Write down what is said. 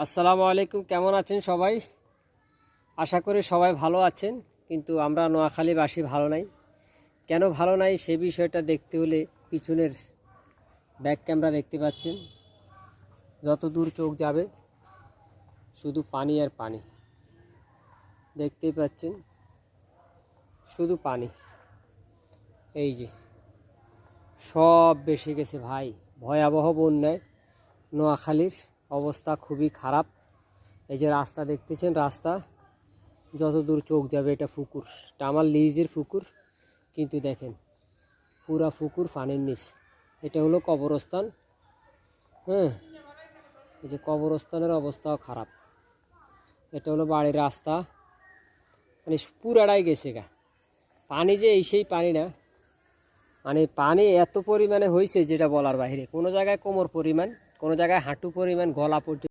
আসসালামু আলাইকুম, কেমন আছেন সবাই? আশা করি সবাই ভালো আছেন, কিন্তু আমরা নোয়াখালীবাসী ভালো নাই। কেন ভালো নাই সে বিষয়টা দেখতে হলে পিছনের ব্যাক ক্যামেরা দেখতে পাচ্ছেন, যত দূর চোখ যাবে শুধু পানি আর পানি। দেখতেই পাচ্ছেন শুধু পানি। এই যে সব বেশি গেছে ভাই, ভয়াবহ বন্যায় নোয়াখালীর অবস্থা খুবই খারাপ। এই যে রাস্তা দেখতেছেন, রাস্তা যত দূর চোখ যাবে এটা পুকুর, এটা আমার লিজের পুকুর, কিন্তু দেখেন পুরা পুকুর পানির নিচ। এটা হলো কবরস্থান। হ্যাঁ, এই যে কবরস্থানের অবস্থাও খারাপ। এটা হলো বাড়ির রাস্তা, মানে পুরাটাই গেছে গা। পানি যে এই সেই পানি না, মানে পানি এত পরিমাণে হয়েছে যেটা বলার বাইরে। কোনো জায়গায় কোমর পরিমাণ, কোনো জায়গায় হাঁটু পরিমাণ, গলা পর্যন্ত।